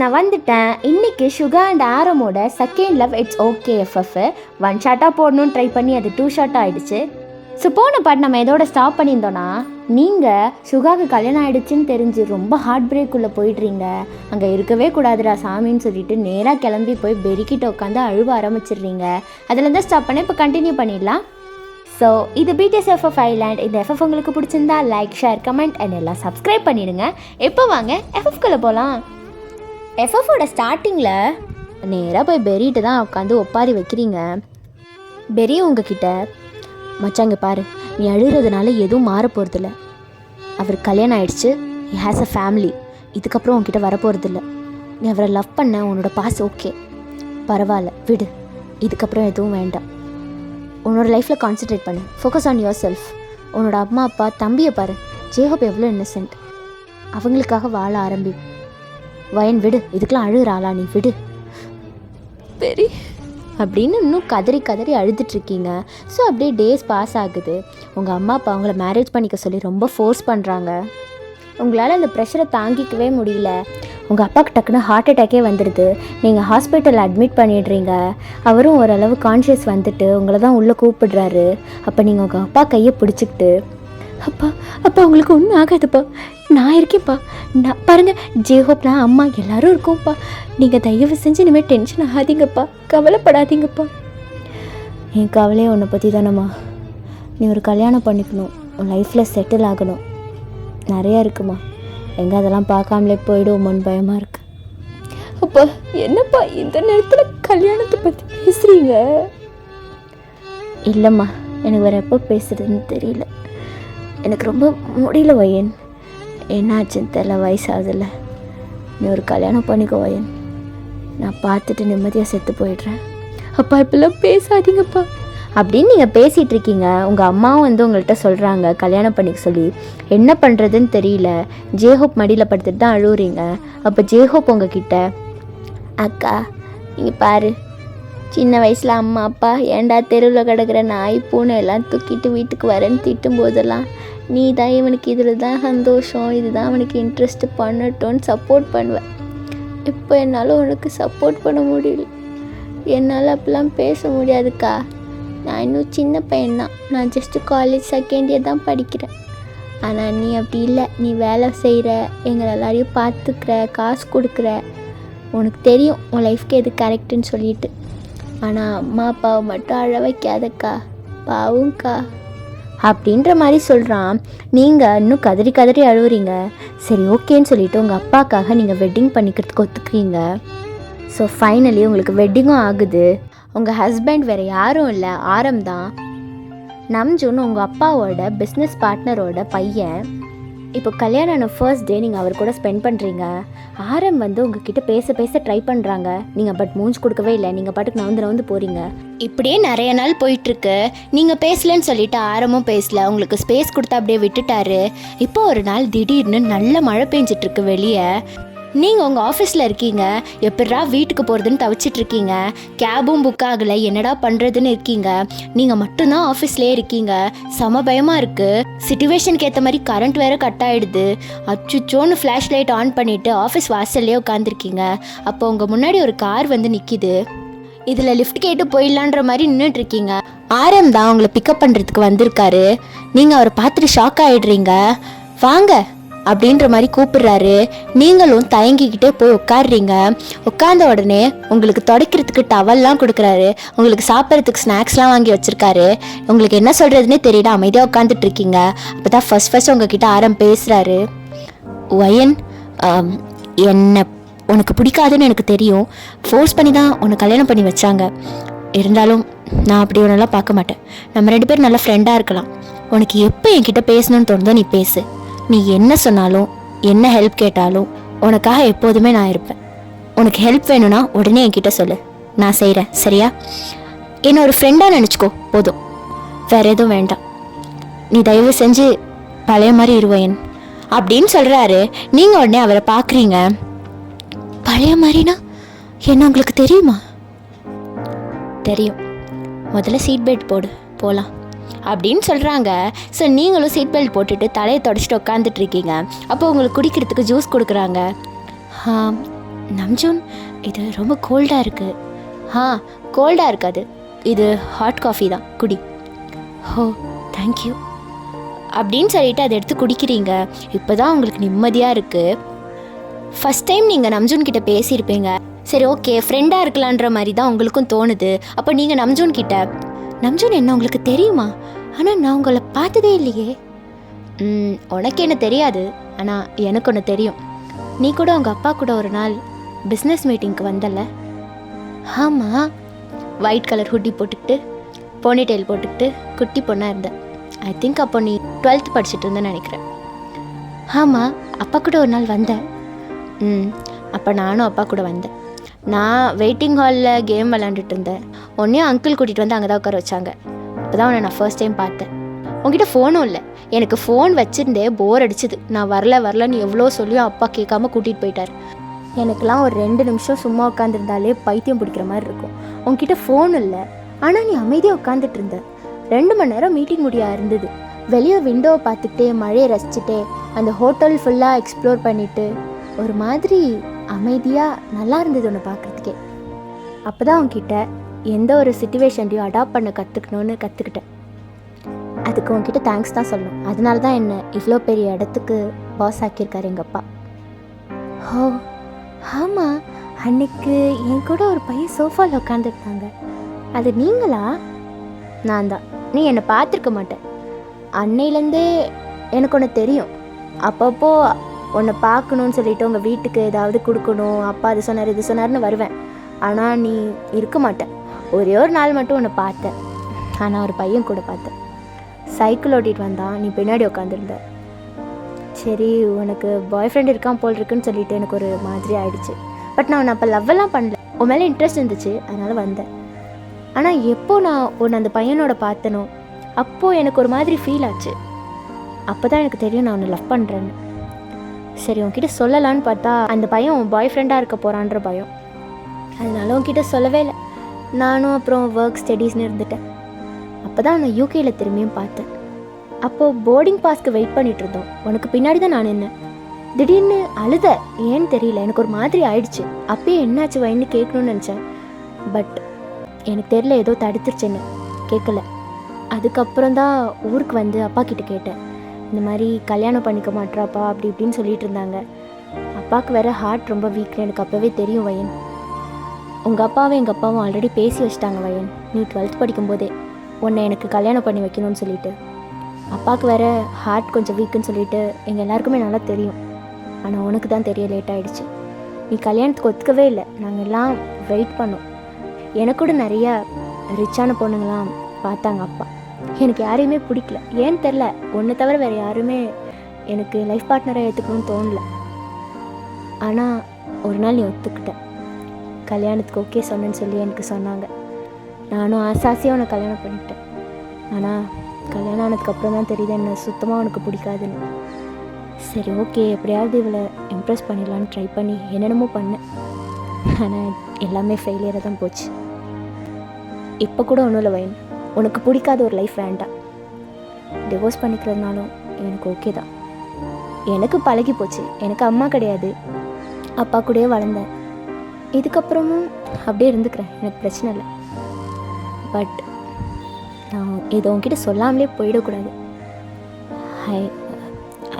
நான் வந்துட்டேன். இன்றைக்கி சுகா அண்ட் ஆரமோட second love it's okay FF 1 ஷார்ட்டாக போடணும்னு ட்ரை பண்ணி அது 2 ஷார்ட்டாக ஆகிடுச்சு. ஸோ போன பாட்டு நம்ம எதோட ஸ்டாப் பண்ணியிருந்தோன்னா, நீங்கள் சுகாவுக்கு கல்யாணம் ஆகிடுச்சின்னு தெரிஞ்சு ரொம்ப ஹார்ட் பிரேக்குள்ளே போயிடுறீங்க. அங்கே இருக்கவே கூடாதுடா சாமின்னு சொல்லிட்டு நேராக கிளம்பி போய் பெருக்கிட்ட உட்காந்து அழுவ ஆரம்பிச்சிடுறீங்க. அதில் தான் ஸ்டாப் பண்ண இப்போ கண்டினியூ பண்ணிடலாம். ஸோ இது பிடிஎஸ் எஃப்எஃப் ஐலாண்ட். இந்த எஃப்எஃப் உங்களுக்கு பிடிச்சிருந்தா லைக், ஷேர், கமெண்ட் அண்ட் எல்லாம் சப்ஸ்கிரைப் பண்ணிவிடுங்க. எப்போ வாங்க எஃப்எஃப்குள்ளே போகலாம். எஃப்எஃபோட ஸ்டார்டிங்கில் நேராக போய் பெரிகிட்ட தான் உட்காந்து ஒப்பாரி வைக்கிறீங்க. பெரி உங்ககிட்ட, மச்சாங்க பாரு, நீ அழுகிறதுனால எதுவும் மாற போகிறதில்ல. அவர் கல்யாணம் ஆகிடுச்சு, ஹி ஹேஸ் அ ஃபேமிலி. இதுக்கப்புறம் உங்ககிட்ட வரப்போகிறதில்ல. நீ அவரை லவ் பண்ண, உன்னோட பாஸ் ஓகே, பரவாயில்ல விடு, இதுக்கப்புறம் எதுவும் வேண்டாம். உன்னோட லைஃப்பில் கான்சன்ட்ரேட் பண்ணு, ஃபோக்கஸ் ஆன் யுவர் செல்ஃப். உன்னோட அம்மா அப்பா தம்பியை பாரு, ஜேஹோப் எவ்வளோ இன்னசென்ட், அவங்களுக்காக வாழ ஆரம்பி. வயன் விடு, இதுக்கெலாம் அழுகிறாளா நீ, விடு பெரி அப்படின்னு இன்னும் கதறி கதறி அழுதுட்ருக்கீங்க. ஸோ அப்படியே டேஸ் பாஸ் ஆகுது. உங்கள் அம்மா அப்பா அவங்கள மேரேஜ் பண்ணிக்க சொல்லி ரொம்ப ஃபோர்ஸ் பண்ணுறாங்க. உங்களால் அந்த ப்ரெஷரை தாங்கிக்கவே முடியல. உங்கள் அப்பாவுக்கு டக்குன்னு ஹார்ட் அட்டாக்கே வந்துடுது. நீங்கள் ஹாஸ்பிட்டலில் அட்மிட் பண்ணிடுறீங்க. அவரும் ஓரளவு கான்ஷியஸ் வந்துட்டு உங்களை தான் உள்ளே கூப்பிடுறாரு. அப்போ நீங்கள் உங்கள் அப்பா கையை பிடிச்சிக்கிட்டு, அப்பா அப்பா உங்களுக்கு ஒன்றும் ஆகாதுப்பா, நான் இருக்கேன்ப்பா, நான் பாருங்கள் ஜேஹோப்லாம் அம்மா எல்லோரும் இருக்கோம்ப்பா, நீங்கள் தயவு செஞ்சு இனிமேல் டென்ஷன் ஆகாதீங்கப்பா, கவலைப்படாதீங்கப்பா. என் கவலையே உன்னை பற்றி தானம்மா. நீ ஒரு கல்யாணம் பண்ணிக்கணும், உன் லைஃப்பில் செட்டில் ஆகணும், நிறையா இருக்குமா, எங்கே அதெல்லாம் பார்க்காமலே போய்டுவோமோன்னு பயமாக இருக்கு. அப்பா என்னப்பா இந்த நேரத்தில் கல்யாணத்தை பற்றி பேசுகிறீங்க? இல்லைம்மா, எனக்கு வேறு எப்போ பேசுகிறதுன்னு தெரியல. எனக்கு ரொம்ப முடியல வயன், என்னாச்சுன்னு தெரியல, வயசாகுதில்ல. நீ ஒரு கல்யாணம் பண்ணிக்கோ வயன், நான் பார்த்துட்டு நிம்மதியாக செத்து போயிடுறேன். அப்பா இப்பெல்லாம் பேசாதீங்கப்பா அப்படின்னு நீங்கள் பேசிகிட்டு இருக்கீங்க. உங்கள் அம்மாவும் வந்து உங்கள்கிட்ட சொல்கிறாங்க கல்யாணம் பண்ணிக்க சொல்லி. என்ன பண்ணுறதுன்னு தெரியல. ஜேஹோப் மடியில் படுத்துட்டு தான் அழுவுறீங்க. அப்போ ஜேஹோப் உங்ககிட்ட, அக்கா நீங்கள் பாரு, சின்ன வயசில் அம்மா அப்பா ஏண்டா தெருவில் கிடக்கிற நாய் பூனை எல்லாம் தூக்கிட்டு வீட்டுக்கு வரேன்னு திட்டும் போதெல்லாம் நீ தான் இவனுக்கு இதில் தான் சந்தோஷம், இதுதான் அவனுக்கு இன்ட்ரெஸ்ட்டு, பண்ணட்டோன்னு சப்போர்ட் பண்ணுவேன். இப்போ என்னால் உனக்கு சப்போர்ட் பண்ண முடியல, என்னால் அப்பெல்லாம் பேச முடியாதுக்கா. நான் இன்னும் சின்ன பையன்தான், நான் ஜஸ்ட்டு காலேஜ் செகண்ட் இயர் தான் படிக்கிறேன். ஆனால் நீ அப்படி இல்லை, நீ வேலை செய்கிற, எங்களை எல்லாரையும் பார்த்துக்கிற, காசு கொடுக்குற, உனக்கு தெரியும் உன் லைஃப்க்கு எது கரெக்டுன்னு சொல்லிட்டு. ஆனால் அம்மா அப்பாவை மட்டும் அழ வைக்காதக்கா, பாவும்க்கா அப்படின்ற மாதிரி சொல்கிறான். நீங்கள் இன்னும் கதறி கதறி அழுவுறீங்க. சரி ஓகேன்னு சொல்லிவிட்டு உங்கள் அப்பாக்காக நீங்கள் வெட்டிங் பண்ணிக்கிறதுக்கு ஒத்துக்கிறீங்க. ஸோ ஃபைனலி உங்களுக்கு வெட்டிங்கும் ஆகுது. உங்கள் ஹஸ்பண்ட் வேறு யாரும் இல்லை, ஆரம் தான். நம்ஜுன்னு உங்கள் அப்பாவோட பிஸ்னஸ் பார்ட்னரோட பையன். இப்போ கல்யாணம் ஆன ஃபர்ஸ்ட் டே நீங்கள் அவர் கூட ஸ்பெண்ட் பண்ணுறீங்க. ஆரம் வந்து உங்ககிட்ட பேச ட்ரை பண்ணுறாங்க. நீங்கள் பட் மூஞ்சி கொடுக்கவே இல்லை. நீங்கள் பாட்டுக்கு நவுந்து போகிறீங்க. இப்படியே நிறைய நாள் போயிட்டுருக்கு. நீங்கள் பேசலன்னு சொல்லிட்டு ஆரமும் பேசல, உங்களுக்கு ஸ்பேஸ் கொடுத்து அப்படியே விட்டுட்டாரு. இப்போ ஒரு நாள் திடீர்னு நல்ல மழை பெஞ்சிட்ருக்கு வெளியே. நீங்கள் உங்கள் ஆஃபீஸில் இருக்கீங்க. எப்படா வீட்டுக்கு போகிறதுன்னு தவிச்சிட்ருக்கீங்க. கேபும் புக் ஆகலை, என்னடா பண்ணுறதுன்னு இருக்கீங்க. நீங்கள் மட்டும்தான் ஆஃபீஸ்லேயே இருக்கீங்க. செம பயமாக இருக்குது. சிச்சுவேஷனுக்கு ஏற்ற மாதிரி கரண்ட் வேறு கட் ஆகிடுது. அச்சுச்சோன்னு ஃப்ளாஷ் லைட் ஆன் பண்ணிவிட்டு ஆஃபீஸ் வாசல்லே உட்காந்துருக்கீங்க. அப்போ உங்கள் முன்னாடி ஒரு கார் வந்து நிற்கிது. இதில் லிஃப்ட் கேட்டு போயிடலான்ற மாதிரி நின்றுட்டுருக்கீங்க. ஆரம் தான் உங்களை பிக்கப் பண்ணுறதுக்கு வந்திருக்காரு. நீங்கள் அவரை பார்த்துட்டு ஷாக் ஆகிடுறீங்க. வாங்க அப்படின்ற மாதிரி கூப்பிடுறாரு. நீங்களும் தயங்கிக்கிட்டே போய் உட்காடுறீங்க. உட்கார்ந்த உடனே உங்களுக்கு துடைக்கிறதுக்கு டவல்லாம் கொடுக்குறாரு. உங்களுக்கு சாப்பிட்றதுக்கு ஸ்நாக்ஸ்லாம் வாங்கி வச்சுருக்காரு. உங்களுக்கு என்ன சொல்கிறதுனே தெரியல, அமைதியாக உட்காந்துட்டு இருக்கீங்க. அப்போ தான் ஃபர்ஸ்ட் உங்ககிட்ட ஆரம் பேசுகிறாரு. வயன், என்னை உனக்கு பிடிக்காதுன்னு எனக்கு தெரியும். ஃபோர்ஸ் பண்ணி தான் உன்னை கல்யாணம் பண்ணி வச்சாங்க. இருந்தாலும் நான் அப்படி ஒன்றெல்லாம் பார்க்க மாட்டேன். நம்ம 2 பேரும் நல்ல ஃப்ரெண்டாக இருக்கலாம். உனக்கு எப்போ என்கிட்ட பேசணும்னு தோணுதோ நீ பேசு. நீ என்ன சொன்னாலும் என்ன ஹெல்ப் கேட்டாலும் உனக்காக எப்போதுமே நான் இருப்பேன். உனக்கு ஹெல்ப் வேணும்னா உடனே என்கிட்ட சொல்லு, நான் செய்கிறேன். சரியா? என்ன ஒரு ஃப்ரெண்டாக நினச்சிக்கோ போதும், வேறு எதுவும் வேண்டாம். நீ தயவு செஞ்சு பழைய மாதிரி இருவேன் அப்படின்னு சொல்கிறாரு. நீங்கள் உடனே அவரை பார்க்குறீங்க. பழைய மாதிரினா என்ன உங்களுக்கு தெரியுமா? தெரியும். முதல்ல சீட் பெல்ட் போடு, போகலாம் அப்படின்னு சொல்கிறாங்க. ஸோ நீங்களும் சீட் பெல்ட் போட்டுட்டு தலையை தொடச்சிட்டு உட்காந்துட்ருக்கீங்க. அப்போ உங்களுக்கு குடிக்கிறதுக்கு ஜூஸ் கொடுக்குறாங்க. நம்ஜூன், இது ரொம்ப கோல்டாக இருக்குது. கோல்டாக இருக்காது, இது ஹாட் காஃபி தான், குடி. ஓ தேங்க்யூ அப்படின்னு சொல்லிட்டு அதை எடுத்து குடிக்கிறீங்க. இப்போ தான் உங்களுக்கு நிம்மதியாக இருக்குது. ஃபஸ்ட் டைம் நீங்கள் நம்ஜூன் கிட்ட பேசியிருப்பீங்க. சரி ஓகே, ஃப்ரெண்டாக இருக்கலான்ற மாதிரி தான் உங்களுக்கும் தோணுது. அப்போ நீங்கள் நம்ஜூன் கிட்ட, நம்ஜூன் என்ன உங்களுக்கு தெரியுமா? ஆனால் நான் உங்களை பார்த்ததே இல்லையே. உனக்கு என்ன தெரியாது, ஆனால் எனக்கு ஒன்று தெரியும். நீ கூட உங்கள் அப்பா கூட ஒரு நாள் பிஸ்னஸ் மீட்டிங்க்கு வந்தல? ஆமாம், ஒயிட் கலர் ஹுட்டி போட்டுக்கிட்டு போனி டெயில் போட்டுக்கிட்டு குட்டி பொண்ணாக இருந்தேன். ஐ திங்க் அப்போ நீ 12th படிச்சுட்டு இருந்தேன்னு நினைக்கிறேன். ஆமாம், அப்பா கூட ஒரு நாள் வந்தேன். அப்போ நானும் அப்பா கூட வந்தேன். நான் வெயிட்டிங் ஹாலில் கேம் விளாண்டுட்டு இருந்தேன். உன்னையும் அங்கிள் கூட்டிகிட்டு வந்து அங்கே தான் உட்கார வச்சாங்க. அப்போ தான் உன்னை நான் ஃபர்ஸ்ட் டைம் பார்த்தேன். உங்ககிட்ட ஃபோனும் இல்லை. எனக்கு ஃபோன் வச்சுருந்தே போர் அடிச்சுது. நான் வரலன்னு எவ்வளோ சொல்லியும் அப்பா கேட்காம கூட்டிகிட்டு போயிட்டார். எனக்கெலாம் ஒரு 2 நிமிஷம் சும்மா உட்காந்துருந்தாலே பைத்தியம் பிடிக்கிற மாதிரி இருக்கும். உங்ககிட்ட ஃபோன் இல்லை, ஆனால் நீ அமைதியாக உட்காந்துட்டு இருந்த. 2 மணி நேரம் மீட்டிங் முடியாக இருந்தது. வெளியே விண்டோவை பார்த்துக்கிட்டே மழையை ரசிச்சுட்டே அந்த ஹோட்டல் ஃபுல்லாக எக்ஸ்ப்ளோர் பண்ணிவிட்டு ஒரு மாதிரி அமைதியாக நல்லா இருந்தது ஒன்று பார்க்குறதுக்கே. அப்போ தான் உங்ககிட்ட எந்த ஒரு சிச்சுவேஷன்லையும் அடாப்ட் பண்ண கற்றுக்கிட்டேன். அதுக்கு உங்ககிட்ட தேங்க்ஸ் தான் சொல்லணும். அதனால தான் என்னை இவ்வளோ பெரிய இடத்துக்கு பாஸ் ஆக்கியிருக்காரு எங்கள் அப்பா. ஓ ஆமாம், அன்னைக்கு என் கூட ஒரு பையன் சோஃபாவில் உட்காந்துருந்தாங்க. அது நீங்களா? நான் தான். நீ என்னை பார்த்துருக்க மாட்டேன். அன்னையிலேருந்தே எனக்கு ஒன்று தெரியும். அப்பப்போ உன்னை பார்க்கணுன்னு சொல்லிவிட்டு உங்கள் வீட்டுக்கு ஏதாவது கொடுக்கணும், அப்பா அது சொன்னார் இது சொன்னார்னு வருவேன். ஆனால் நீ இருக்க மாட்டேன். ஒரே ஒரு நாள் மட்டும் உன்னை பார்த்தேன். ஆனால் ஒரு பையன் கூட பார்த்தேன். சைக்கிள் ஓட்டிகிட்டு வந்தான், நீ பின்னாடி உட்காந்துருந்த. சரி, உனக்கு பாய் ஃப்ரெண்ட் இருக்கான் போல் இருக்குன்னு சொல்லிட்டு எனக்கு ஒரு மாதிரி ஆயிடுச்சு. பட் நான் அப்போ லவ்வெல்லாம் பண்ணல. உன் மேலே இன்ட்ரெஸ்ட் இருந்துச்சு, அதனால் வந்தேன். ஆனால் எப்போ நான் உன்னை அந்த பையனோட பார்த்தனோ அப்போது எனக்கு ஒரு மாதிரி ஃபீல் ஆச்சு. அப்போ தான் எனக்கு தெரியும் நான் உன்னை லவ் பண்ணுறேன்னு. சரி, உன்கிட்ட சொல்லலான்னு பார்த்தா அந்த பையன் உன் பாய் ஃப்ரெண்டாக இருக்க போகிறான்ற பயம். அதனால உன்கிட்ட சொல்லவே இல்லை. நானும் அப்புறம் ஒர்க் ஸ்டடீஸ்னு இருந்துட்டேன். அப்போ தான் நான் யூகேயில் திரும்பியும் பார்த்தேன். அப்போது போர்டிங் பாஸ்க்கு வெயிட் பண்ணிகிட்டு இருந்தோம். உனக்கு பின்னாடி தான் நான் நின்னேன். திடீர்னு அழுத, ஏன்னு தெரியல, எனக்கு ஒரு மாதிரி ஆயிடுச்சு. அப்பயே என்னாச்சு வைன்னு கேட்கணும்னு நினச்சேன். பட் எனக்கு தெரியல, ஏதோ தடுத்துருச்சுன்னு கேட்கல. அதுக்கப்புறம் தான் ஊருக்கு வந்து அப்பா கிட்ட கேட்டேன். இந்த மாதிரி கல்யாணம் பண்ணிக்க மாட்டாப்பா அப்படி இப்படின்னு சொல்லிட்டு இருந்தாங்க. அப்பாவுக்கு வேறு ஹார்ட் ரொம்ப வீக்னு எனக்கு அப்போவே தெரியும் வயன். உங்கள் அப்பாவும் எங்கள் அப்பாவும் ஆல்ரெடி பேசி வச்சிட்டாங்க வயன், நீ 12th படிக்கும்போதே உன்னை எனக்கு கல்யாணம் பண்ணி வைக்கணும்னு சொல்லிட்டு. அப்பாவுக்கு வேறு ஹார்ட் கொஞ்சம் வீக்குன்னு சொல்லிட்டு எங்கள் எல்லாருக்குமே நல்லா தெரியும். ஆனால் உனக்கு தான் தெரிய லேட் ஆகிடுச்சு. நீ கல்யாணத்துக்கு ஒத்துக்கவே இல்லை. நாங்கள் எல்லாம் வெயிட் பண்ணோம். எனக்கு கூட நிறைய ரிச்சான பொண்ணுங்களாம் பார்த்தாங்க அப்பா. எனக்கு யாரையுமே பிடிக்கல, ஏன்னு தெரில. ஒன்றை தவிர வேறு யாருமே எனக்கு லைஃப் பார்ட்னராக ஏற்றுக்கணும்னு தோணலை. ஆனால் ஒரு நாள் நீ ஒத்துக்கிட்ட, கல்யாணத்துக்கு ஓகே சொன்னேன்னு சொல்லி எனக்கு சொன்னாங்க. நானும் ஆசாசியாக உன்னை கல்யாணம் பண்ணிட்டேன். ஆனால் கல்யாணம் ஆனதுக்கப்புறம் தான் தெரியுது என்ன சுத்தமாக உனக்கு பிடிக்காதுன்னு. சரி ஓகே, எப்படியாவது இவளை இம்ப்ரெஸ் பண்ணிடலான்னு ட்ரை பண்ணி என்னென்னமோ பண்ணேன். ஆனால் எல்லாமே ஃபெயிலியராக தான் போச்சு. இப்போ கூட ஒன்றும் இல்லை வயன், உனக்கு பிடிக்காத ஒரு லைஃப் வேண்டாம். டிவோர்ஸ் பண்ணிக்கிறதுனாலும் எனக்கு ஓகே தான். எனக்கு பழகி போச்சு. எனக்கு அம்மா கிடையாது, அப்பா கூடயே வளர்ந்தேன். இதுக்கப்புறமும் அப்படியே இருந்துக்கிறேன், எனக்கு பிரச்சனை இல்லை. பட் நான் இதை உங்ககிட்ட சொல்லாமலே போயிடக்கூடாது. ஐ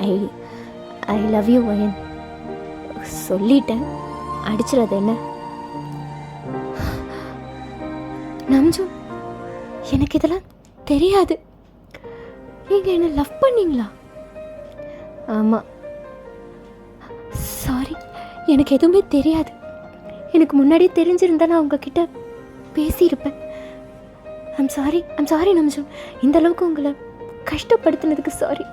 ஐ ஐ லவ் யூ வயன். சொல்லிட்டேன், அடிச்சிடாது என்ன. நம்ஜு, எனக்கு இதெல்லாம் தெரியாது. நீங்கள் என்ன லவ் பண்ணீங்களா? ஆமாம். சாரி, எனக்கு எதுவுமே தெரியாது. எனக்கு முன்னாடியே தெரிஞ்சிருந்தா நான் உங்ககிட்ட பேசியிருப்பேன். I'm sorry நம்ஜு. இந்த அளவுக்கு உங்களை கஷ்டப்படுத்தினதுக்கு சாரி.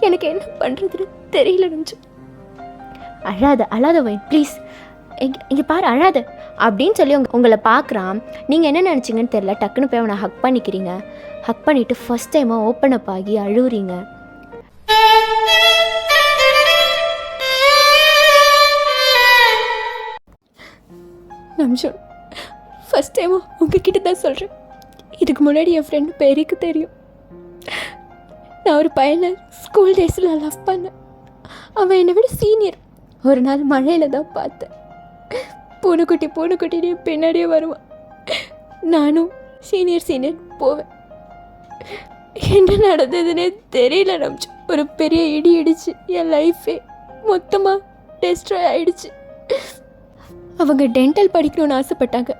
எனக்கு என்ன பண்ணுறதுன்னு தெரியல நம்ஜு. அழாத வைன் ப்ளீஸ். இங்கே பாரு, அழாத அப்படின்னு சொல்லி உங்களை பார்க்குறான். நீங்கள் என்ன நினச்சிங்கன்னு தெரில. டக்குன்னு போய் அவனை ஹக் பண்ணிக்கிறீங்க. ஹக் பண்ணிவிட்டு ஃபஸ்ட் டைமாக ஓப்பன் அப் ஆகி அழுவுறீங்க. நம்ஜூன், ஃபஸ்ட் டைமாக உங்ககிட்ட தான் சொல்கிறேன். இதுக்கு முன்னாடி என் ஃப்ரெண்டு பேருக்கு தெரியும். நான் ஒரு பையனை ஸ்கூல் டேஸில் லவ் பண்ணேன். அவன் என்னை விட சீனியர். ஒரு நாள் மழையில் தான் பார்த்தேன். பூனைக்குட்டி பின்னாடியே வருவான். நானும் சீனியர் போவேன். என்ன நடந்ததுன்னே தெரியல. நம்பிச்சு ஒரு பெரிய இடி இடிச்சு என் லைஃபே மொத்தமாக டெஸ்ட்ராய் ஆயிடுச்சு. அவங்க டென்டல் படிக்கணும்னு ஆசைப்பட்டாங்க.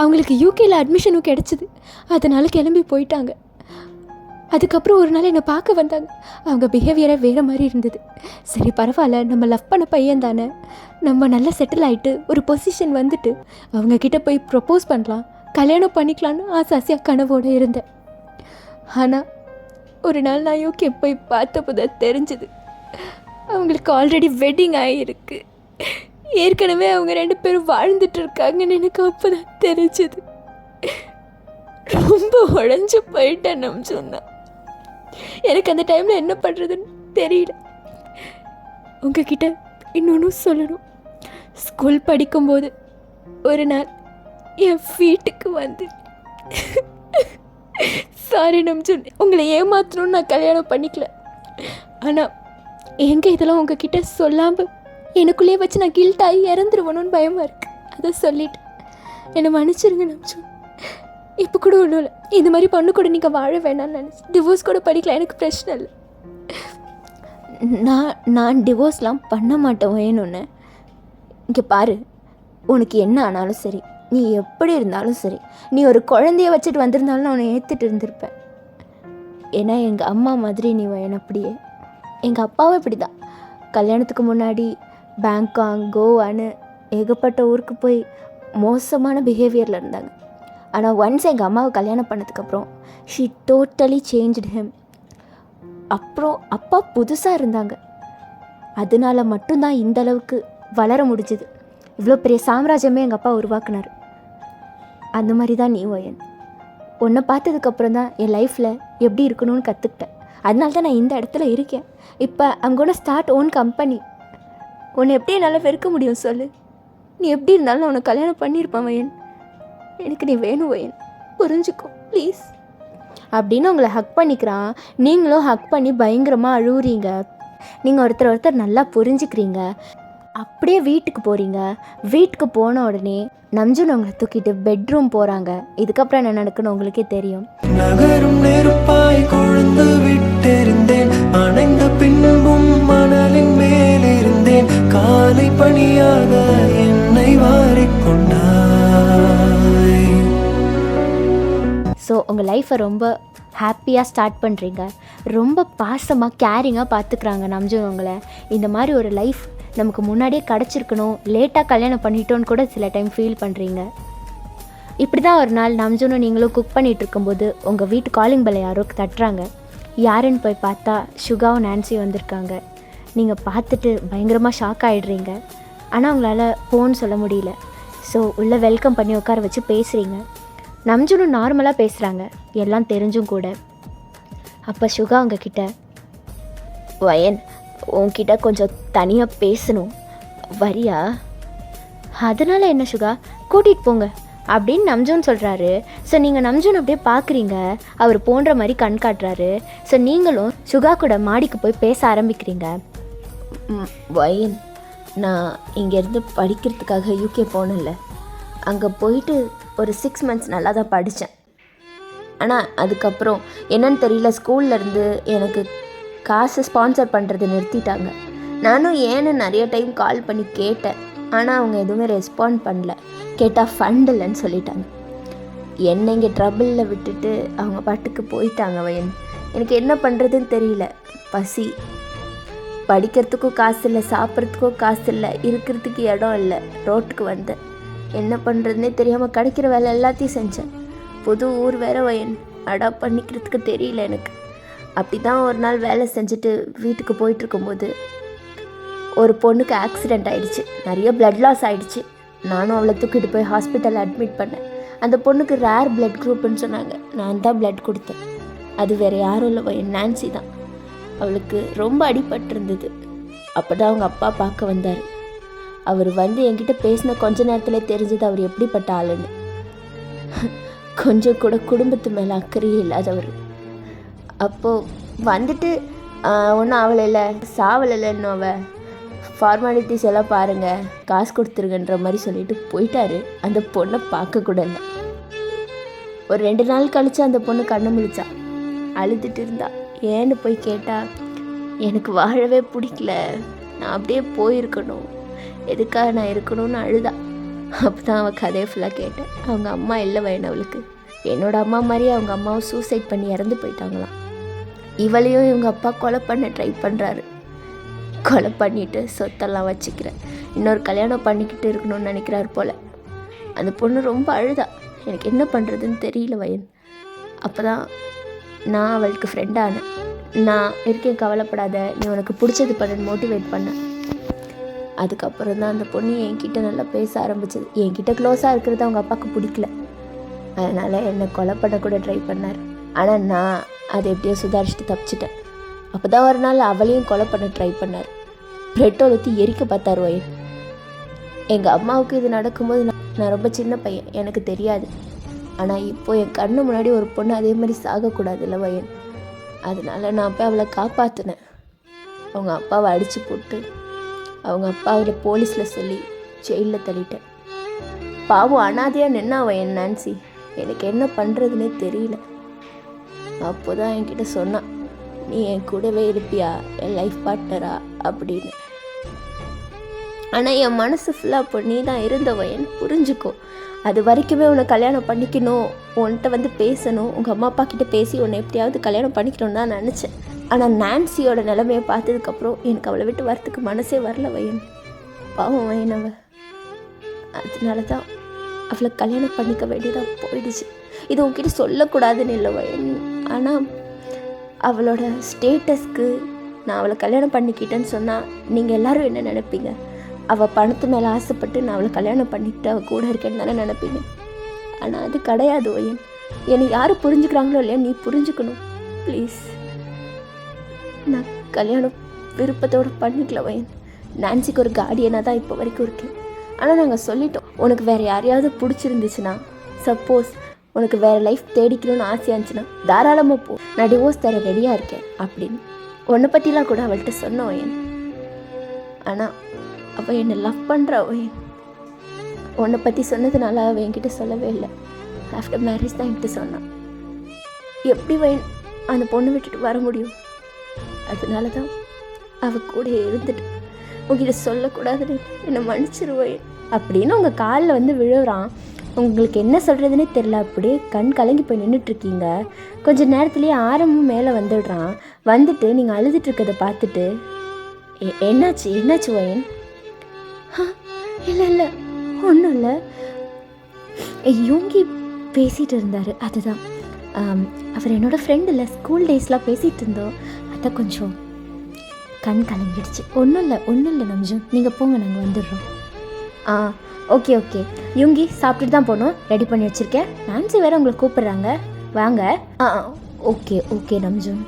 அவங்களுக்கு யூகேயில் அட்மிஷனும் கிடச்சிது. அதனால் கிளம்பி போயிட்டாங்க. அதுக்கப்புறம் ஒரு நாள் என்னை பார்க்க வந்தாங்க. அவங்க பிஹேவியரை வேறு மாதிரி இருந்தது. சரி பரவாயில்ல, நம்ம லவ் பண்ண பையன் தானே, நம்ம நல்லா செட்டில் ஆகிட்டு ஒரு பொசிஷன் வந்துட்டு அவங்கக்கிட்ட போய் ப்ரப்போஸ் பண்ணலாம், கல்யாணம் பண்ணிக்கலான்னு ஆசையாக கனவோடு இருந்தேன். ஆனால் ஒரு நாள் நான் யூகே போய் பார்த்தப்போ தான் தெரிஞ்சுது அவங்களுக்கு ஆல்ரெடி வெட்டிங் ஆகியிருக்கு. ஏற்கனவே அவங்க 2 பேரும் வாழ்ந்துட்டு இருக்காங்கன்னு எனக்கு அப்போ தான் தெரிஞ்சுது. ரொம்ப உடஞ்சி போயிட்டேன். நம்ம சொன்னேன், எனக்கு அந்த டைமில் என்ன பண்ணுறதுன்னு தெரியல. உங்ககிட்ட இன்னொன்று சொல்லணும். ஸ்கூல் படிக்கும்போது ஒரு நாள் என் வீட்டுக்கு வந்து சாரி நம்ம சொன்னேன், உங்களை ஏமாற்றணும்னு நான் கல்யாணம் பண்ணிக்கல. ஆனால் எங்கே இதெல்லாம் உங்ககிட்ட சொல்லாமல் எனக்குள்ளேயே வச்சு நான் கில்ட்டாகி இறந்துருவணும்னு பயமாக இருக்குது. அதை சொல்லிட்டு என்னை மன்னிச்சிருங்க. நம்ம சொன்னேன், இப்போ கூட ஒன்றும் இல்லை, இந்த மாதிரி பொண்ணு கூட நீங்கள் வாழ வேணாம்னு நினச்சி டிவோர்ஸ் கூட படிக்கலாம், எனக்கு பிரச்சனை இல்லை. நான் டிவோர்ஸ்லாம் பண்ண மாட்டேன் வேணும்னு. இங்கே பாரு, உனக்கு என்ன ஆனாலும் சரி, நீ எப்படி இருந்தாலும் சரி, நீ ஒரு குழந்தைய வச்சுட்டு வந்திருந்தாலும் நான் உன்னை ஏற்றுட்டு இருந்திருப்பேன். ஏன்னா எங்கள் அம்மா மாதிரி நீ வேணும். அப்படியே எங்கள் அப்பாவும் இப்படி தான். கல்யாணத்துக்கு முன்னாடி பேங்காக் கோவான்னு ஏகப்பட்ட ஊருக்கு போய் மோசமான பிஹேவியரில் இருந்தாங்க. ஆனால் ஒன்ஸ் எங்கள் அம்மாவை கல்யாணம் பண்ணதுக்கப்புறம் ஷீ டோட்டலி சேஞ்ச்டு ஹிம். அப்புறம் அப்பா புதுசாக இருந்தாங்க. அதனால மட்டும்தான் இந்தளவுக்கு வளர முடிஞ்சுது. இவ்வளோ பெரிய சாம்ராஜ்யமே எங்கள் அப்பா உருவாக்குனார். அந்த மாதிரி தான் நீ வயன். உன்னை பார்த்ததுக்கப்புறம் தான் என் லைஃப்பில் எப்படி இருக்கணும்னு கற்றுக்கிட்டேன். அதனால தான் நான் இந்த இடத்துல இருக்கேன். இப்போ I'm gonna start own company. உன்னை எப்படி என்னால் வெறுக்க முடியும் சொல்லு? நீ எப்படி இருந்தாலும் நான் உன்னை கல்யாணம் பண்ணியிருப்பேன் வயன். எனக்கு நீ வேணும் வயன், புரிஞ்சுக்கோ ப்ளீஸ் அப்படின்னு உங்களை ஹக் பண்ணிக்கிறான். நீங்களும் ஹக் பண்ணி பயங்கரமாக அழுவுறீங்க. நீங்கள் ஒருத்தர் நல்லா புரிஞ்சுக்கிறீங்க. அப்படியே வீட்டுக்கு போகிறீங்க. வீட்டுக்கு போன உடனே நம்ஜுன் உங்களை தூக்கிட்டு பெட்ரூம் போகிறாங்க. இதுக்கப்புறம் என்ன நடக்குன்னு உங்களுக்கே தெரியும். நகரும் நெருப்பாய் கொழுந்து விட்டிருந்தேன், அணைந்த பின்பும் மணலின் மேலிருந்தேன், காலை பணியாக என்னை வாரிக்கொண்டாய். ஸோ உங்கள் லைஃப்பை ரொம்ப ஹாப்பியாக ஸ்டார்ட் பண்ணுறீங்க. ரொம்ப பாசமாக கேரிங்காக பார்த்துக்குறாங்க நம்ஜுன் உங்களை. இந்த மாதிரி ஒரு லைஃப் நமக்கு முன்னாடியே கிடச்சிருக்கணும், லேட்டாக கல்யாணம் பண்ணிட்டோன்னு கூட சில டைம் ஃபீல் பண்ணுறீங்க. இப்படி தான் ஒரு நாள் நம்ஜுனும் நீங்களும் குக் பண்ணிகிட்டு இருக்கும்போது உங்கள் வீட்டு காலிங் பெல்லை யாரோ தட்டுறாங்க. யாருன்னு போய் பார்த்தா சுகாவும் நான்சி வந்திருக்காங்க. நீங்கள் பார்த்துட்டு பயங்கரமாக ஷாக் ஆகிடுறீங்க. ஆனால் அவங்களால போன்னு சொல்ல முடியல. ஸோ உள்ளே வெல்கம் பண்ணி உட்கார வச்சு பேசுகிறீங்க. நம்ஜுனும் நார்மலாக பேசுகிறாங்க, எல்லாம் தெரிஞ்சும் கூட. அப்போ சுகா உங்ககிட்ட, வயன் உன்கிட்ட கொஞ்சம் தனியாக பேசணும், வரியா? அதனால் என்ன சுகா, கூட்டிகிட்டு போங்க அப்படின்னு நம்ஜுன் சொல்கிறாரு. ஸோ நீங்கள் நம்ஜுன் அப்படியே பார்க்குறீங்க. அவர் போன்ற மாதிரி கண் காட்டுறாரு. ஸோ நீங்களும் சுகா கூட மாடிக்கு போய் பேச ஆரம்பிக்கிறீங்க. வயன், நான் இங்கேருந்து படிக்கிறதுக்காக யூகே போனேன்ல, அங்கே போயிட்டு ஒரு 6 months நல்லா தான் படித்தேன். ஆனால் அதுக்கப்புறம் என்னன்னு தெரியல, ஸ்கூல்லேருந்து எனக்கு காசு ஸ்பான்சர் பண்ணுறது நிறுத்திட்டாங்க. நானும் ஏன்னு நிறைய டைம் கால் பண்ணி கேட்டேன். ஆனால் அவங்க எதுவுமே ரெஸ்பாண்ட் பண்ணல. கேட்டால் ஃபண்ட் இல்லைன்னு சொல்லிட்டாங்க. என்னை இங்கே ட்ரபிளில் விட்டுட்டு அவங்க பாட்டுக்கு போயிட்டாங்க வயன். எனக்கு என்ன பண்ணுறதுன்னு தெரியல. பசி, படிக்கிறதுக்கும் காசு இல்லை, சாப்பிட்றதுக்கும் காசு இல்லை, இருக்கிறதுக்கு இடம் இல்லை. ரோட்டுக்கு வந்தேன். என்ன பண்ணுறதுனே தெரியாமல் கிடைக்கிற வேலை எல்லாத்தையும் செஞ்சேன். புது ஊர் வேறு வயன், அடாப்ட் பண்ணிக்கிறதுக்கு தெரியல எனக்கு. அப்படி தான் ஒரு நாள் வேலை செஞ்சுட்டு வீட்டுக்கு போயிட்டுருக்கும்போது ஒரு பொண்ணுக்கு ஆக்சிடெண்ட் ஆகிடுச்சு. நிறைய பிளட் லாஸ் ஆகிடுச்சு. நானும் அவளை தூக்கிட்டு போய் ஹாஸ்பிட்டலில் அட்மிட் பண்ணேன். அந்த பொண்ணுக்கு ரேர் பிளட் குரூப்புன்னு சொன்னாங்க. நான் தான் பிளட் கொடுத்தேன். அது வேறு யாரும் இல்லை வயன், நான்சி தான். அவளுக்கு ரொம்ப அடிபட்டிருந்தது. அப்போ தான் அவங்க அப்பா பார்க்க வந்தார். அவர் வந்து என்கிட்ட பேசின கொஞ்ச நேரத்தில் தெரிஞ்சது அவர் எப்படிப்பட்ட ஆளுன்னு. கொஞ்சம் கூட குடும்பத்து மேலே அக்கறையே இல்லாதவர். அப்போது வந்துட்டு ஒன்றும் அவளை இல்லை, சாவலைன்னு அவள் ஃபார்மாலிட்டிஸ் எல்லாம் பாருங்கள், காசு கொடுத்துருங்கன்ற மாதிரி சொல்லிட்டு போயிட்டாரு. அந்த பொண்ணை பார்க்க கூட இல்லை. ஒரு 2 நாள் கழித்து அந்த பொண்ணு கண்ணு முழிச்சா, அழுதுட்டு இருந்தா. ஏன்னு போய் கேட்டா, எனக்கு வாழவே பிடிக்கல, நான் அப்படியே போயிருக்கணும், எதுக்காக நான் இருக்கணும்னு அழுதா. அப்போ தான் அவள் கதையை ஃபுல்லாக கேட்டேன். அவங்க அம்மா இல்லை வயன் அவளுக்கு. என்னோட அம்மா மாதிரி அவங்க அம்மாவை சூசைட் பண்ணி இறந்து போயிட்டாங்களாம். இவளையும் இவங்க அப்பா கொலை பண்ண ட்ரை பண்ணுறாரு. கொலை பண்ணிவிட்டு சொத்தெல்லாம் வச்சுக்கிறேன், இன்னொரு கல்யாணம் பண்ணிக்கிட்டு இருக்கணும்னு நினைக்கிறாரு போல். அந்த பொண்ணு ரொம்ப அழுதா. எனக்கு என்ன பண்ணுறதுன்னு தெரியல வயன். அப்போ தான் நான் அவளுக்கு ஃப்ரெண்டானேன். நான் இருக்கேன், கவலைப்படாத, நீ உனக்கு பிடிச்சது பண்ணுன்னு மோட்டிவேட் பண்ணேன். அதுக்கப்புறம் தான் அந்த பொண்ணு என்கிட்ட நல்லா பேச ஆரம்பிச்சது. என்கிட்ட க்ளோஸாக இருக்கிறது அவங்க அப்பாவுக்கு பிடிக்கல, அதனால் என்னை கொலை பண்ண கூட ட்ரை பண்ணார். ஆனால் நான் அதை எப்படியோ சுதாரிச்சுட்டு தப்பிச்சிட்டேன். அப்போ தான் ஒரு நாள் அவளையும் கொலை பண்ண ட்ரை பண்ணார். பெட்ரோல் ஊற்றி எரிக்க பார்த்தார் வயன். எங்கள் அம்மாவுக்கு இது நடக்கும்போது நான் ரொம்ப சின்ன பையன், எனக்கு தெரியாது. ஆனால் இப்போது என் கண்ணு முன்னாடி ஒரு பொண்ணு அதே மாதிரி சாகக்கூடாதுல்ல வயன். அதனால நான் போய் அவளை காப்பாற்றினேன். அவங்க அப்பாவை அடித்து போட்டு அவங்க அப்பாவை போலீஸில் சொல்லி ஜெயிலில் தள்ளிட்டேன். பாவம் அனாதையாக நின்னா வயன் நான்சி. எனக்கு என்ன பண்ணுறதுனே தெரியல. அப்போ தான் என்கிட்ட சொன்னான், நீ என் கூடவே இருப்பியா, என் லைஃப் பார்ட்னரா அப்படின்னு. ஆனால் என் மனசு ஃபுல்லாக அப்போ நீ தான் இருந்த வயன், புரிஞ்சுக்கோ. அது வரைக்குமே உன்னை கல்யாணம் பண்ணிக்கணும், உன்கிட்ட வந்து பேசணும், உங்கள் அம்மா அப்பா கிட்டே பேசி உன்னை எப்படியாவது கல்யாணம் பண்ணிக்கணும்னு தான் நினச்சேன். ஆனால் நான்சியோட நிலைமையை பார்த்ததுக்கப்புறம் எனக்கு அவளை விட்டு வரத்துக்கு மனசே வரல வயன். பாவம் வயன் அவ. அதனால தான் அவளை கல்யாணம் பண்ணிக்க வேண்டியதாக போயிடுச்சு. இது உன்கிட்ட சொல்லக்கூடாதுன்னு இல்லை வயன். ஆனால் அவளோட ஸ்டேட்டஸ்க்கு நான் அவளை கல்யாணம் பண்ணிக்கிட்டேன்னு சொன்னால் நீங்கள் எல்லோரும் என்ன நினைப்பீங்க? அவள் பணத்து மேலே ஆசைப்பட்டு நான் அவளை கல்யாணம் பண்ணிக்கிட்டு அவள் கூட இருக்கேன்னு தானே நினைப்பீங்க. ஆனால் அது கிடையாது வயன். என்னை யார் புரிஞ்சுக்கிறாங்களோ இல்லையா, நீ புரிஞ்சுக்கணும் ப்ளீஸ். நான் கல்யாணம் விருப்பத்தோடு பண்ணிக்கல வயன். நான்சிக்கு ஒரு கார்டியனாக தான் இப்போ வரைக்கும் இருக்கேன். ஆனால் நாங்கள் சொல்லிட்டோம், உனக்கு வேறு யாரையாவது பிடிச்சிருந்துச்சுன்னா, சப்போஸ் உனக்கு வேறு லைஃப் தேடிக்கணும்னு ஆசையாக இருந்துச்சுன்னா தாராளமாக போ, நான் டிவோர்ஸ் தர ரெடியாக இருக்கேன் அப்படின்னு உன்னை பற்றிலாம் கூட அவள்கிட்ட சொன்ன வயன். ஆனால் அவள் என்னை லவ் பண்ணுறா வயன். உன்னை பற்றி சொன்னதுனால அவள் என்கிட்ட சொல்லவே இல்லை. ஆஃப்டர் மேரேஜ் தான் என்கிட்ட சொன்னான். எப்படி வயன் அந்த பொண்ணை விட்டுட்டு வர முடியும்? அதனால தான் அவள் கூட இருந்துட்டு உங்ககிட்ட சொல்லக்கூடாதுன்னு என்னை மன்னிச்சிருவேன் அப்படின்னு உங்கள் காலில் வந்து விழுறான். உங்களுக்கு என்ன சொல்கிறதுனே தெரில, அப்படியே கண் கலங்கி போய் நின்றுட்டுருக்கீங்க. கொஞ்சம் நேரத்துலேயே ஆரம்பம் மேலே வந்துடுறான். வந்துட்டு நீங்கள் அழுதுட்டுருக்கதை பார்த்துட்டு, என்னாச்சு வயன்? இல்லை ஒன்றும் இல்லை, யோங்கி பேசிகிட்டு இருந்தார், அதுதான். அவர் என்னோடய ஃப்ரெண்ட் இல்லை, ஸ்கூல் டேஸ்லாம் பேசிகிட்டு இருந்தோம், அதான் கொஞ்சம் கண் கலங்கிடுச்சு. ஒன்றும் இல்லை நம்ஜுன், நீங்கள் போங்க, நாங்கள் வந்துடுறோம். ஓகே யோங்கி சாப்பிட்டுட்டு தான் போகணும், ரெடி பண்ணி வச்சுருக்கேன். நான்சி வேறு உங்களை கூப்பிட்றாங்க, வாங்க. ஓகே நம்ஜுன்.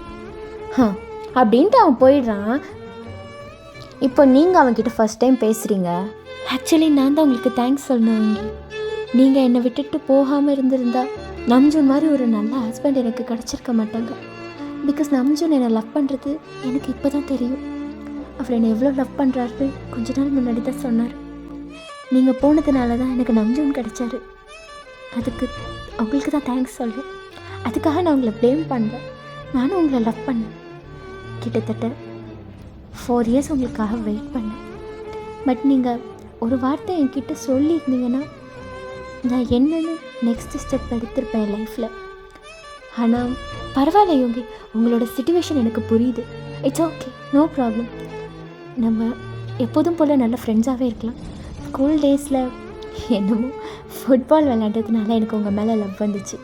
அப்படின்ட்டு அவன் போயிடுறான். இப்போ நீங்கள் அவன்கிட்ட ஃபஸ்ட் டைம் பேசுகிறீங்க. ஆக்சுவலி நான் தான் உங்களுக்கு தேங்க்ஸ் சொல்லணும் யோங்கி. நீங்கள் என்னை விட்டுட்டு போகாமல் இருந்திருந்தா நம்ஜுன் மாதிரி ஒரு நல்ல ஹஸ்பண்ட் எனக்கு கிடச்சிருக்க மாட்டாங்க. பிகாஸ் நம்ஜுன் என்னை லவ் பண்ணுறது எனக்கு இப்போ தான் தெரியும். அவர் என்னை எவ்வளோ லவ் பண்ணுறாரு கொஞ்ச நாள் முன்னாடி தான் சொன்னார். நீங்கள் போனதுனால தான் எனக்கு நம்ஜுன் கிடச்சாரு. அதுக்கு அவங்களுக்கு தான் தேங்க்ஸ் சொல்கிறேன். அதுக்காக நான் உங்களை ப்ளேம் பண்ணேன். நானும் உங்களை லவ் பண்ணேன். கிட்டத்தட்ட 4 years உங்களுக்காக வெயிட் பண்ணேன். பட் நீங்கள் ஒரு வார்த்தை என்கிட்ட சொல்லியிருந்தீங்கன்னா நான் என்னென்னு நெக்ஸ்ட் ஸ்டெப் எடுத்திருப்பேன் என் லைஃப்பில். ஆனால் பரவாயில்ல யோகி, உங்களோட சிச்சுவேஷன் எனக்கு புரியுது. It's okay, no problem. நம்ம எப்போதும் போல் நல்ல ஃப்ரெண்ட்ஸாகவே இருக்கலாம். ஸ்கூல் டேஸில் என்னமோ ஃபுட்பால் விளையாண்டதுனால எனக்கு உங்கள் மேலே லவ் வந்துச்சு,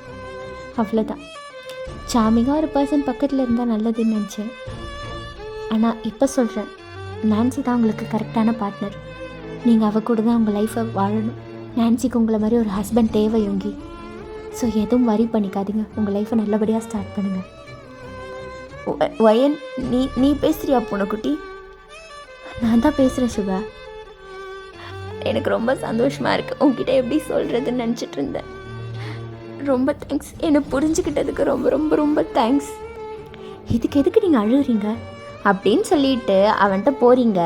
அவ்வளோதான். சாமிங்காக ஒரு பர்சன் பக்கத்தில் இருந்தால் நல்லதுன்னு நினச்சேன். ஆனால் இப்போ சொல்கிறேன், நான்சி தான் உங்களுக்கு கரெக்டான பார்ட்னர். நீங்கள் அவள் கூட தான் உங்கள் லைஃப்பை வாழணும். நான்சிக்கு உங்களை மாதிரி ஒரு ஹஸ்பண்ட் தேவை யோகி. ஸோ எதுவும் வரி பண்ணிக்காதீங்க, உங்கள் லைஃப்பை நல்லபடியாக ஸ்டார்ட் பண்ணுங்கள். வயன், நீ பேசுகிறியா பூனைக்குட்டி? நான் தான் பேசுகிறேன் சுகா. எனக்கு ரொம்ப சந்தோஷமாக இருக்குது. உங்ககிட்ட எப்படி சொல்கிறதுன்னு நினச்சிட்டு இருந்தேன். ரொம்ப தேங்க்ஸ், என்னை புரிஞ்சுக்கிட்டதுக்கு ரொம்ப ரொம்ப ரொம்ப தேங்க்ஸ். எதுக்கு நீங்கள் அழுகிறீங்க? அப்படின்னு சொல்லிட்டு அவன்கிட்ட போகிறீங்க.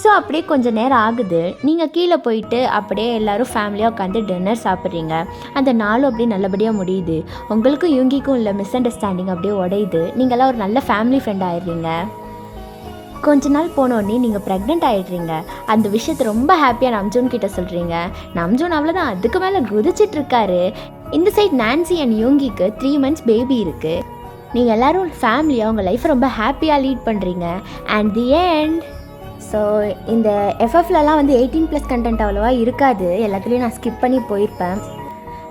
ஸோ அப்படியே கொஞ்சம் நேரம் ஆகுது. நீங்கள் கீழே போயிட்டு அப்படியே எல்லோரும் ஃபேமிலியாக உட்காந்து டின்னர் சாப்பிட்றீங்க. அந்த நாளும் அப்படியே நல்லபடியாக முடியுது. உங்களுக்கும் யூங்கிக்கும் உள்ள மிஸ் அண்டர்ஸ்டாண்டிங் அப்படியே உடையுது. நீங்களாம் ஒரு நல்ல ஃபேமிலி ஃப்ரெண்ட் ஆயிடுறீங்க. கொஞ்ச நாள் போனோடனே நீங்கள் ப்ரெக்னென்ட் ஆகிடுறீங்க. அந்த விஷயத்தை ரொம்ப ஹாப்பியாக நம்ஜூன் கிட்ட சொல்கிறீங்க. நம்ஜூன் அவ்வளோதான், அதுக்கு மேலே குதிச்சிட்ருக்காரு. இந்த சைட் நான்சி அண்ட் யூங்கிக்கு 3 months பேபி இருக்குது. நீங்கள் எல்லோரும் ஃபேமிலியாக உங்கள் லைஃப்பை ரொம்ப ஹாப்பியாக லீட் பண்ணுறீங்க. And the end. ஸோ இந்த எஃப்எஃப்லலாம் வந்து 18+ கண்டென்ட் அவ்வளோவா இருக்காது. எல்லாத்துலேயும் நான் ஸ்கிப் பண்ணி போயிருப்பேன்.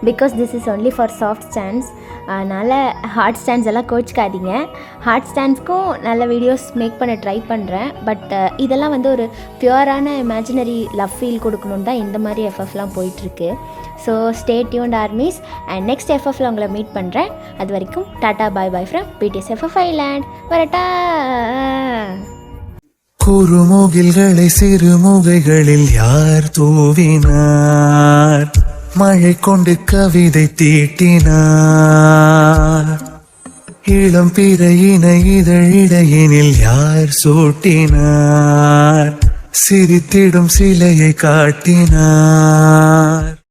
Because this is only for soft stands. அதனால் ஹார்ட் ஸ்டாண்ட்ஸ் எல்லாம் கோச்சிக்காதீங்க. ஹார்ட் ஸ்டாண்ட்ஸ்க்கும் நல்ல வீடியோஸ் மேக் பண்ண ட்ரை பண்ணுறேன். பட் இதெல்லாம் வந்து ஒரு பியூரான இமேஜினரி லவ் ஃபீல் கொடுக்கணுன்னு தான் இந்த மாதிரி எஃப்எஃப்லாம் போயிட்டுருக்கு. So stay tuned armies. And next எஃப்எஃப்ல உங்களை மீட் பண்ணுறேன். அது வரைக்கும் tata bye bye from BTS FF island. வரட்டா. குறுமுகில்களை சிறுமுகைகளில் யார் தூவினார்? மழை கொண்டு கவிதை தீட்டினார். இளம் பிறையின இதழிடையினில் யார் சூட்டினார்? சிரித்திடும் சிலையை காட்டினார்.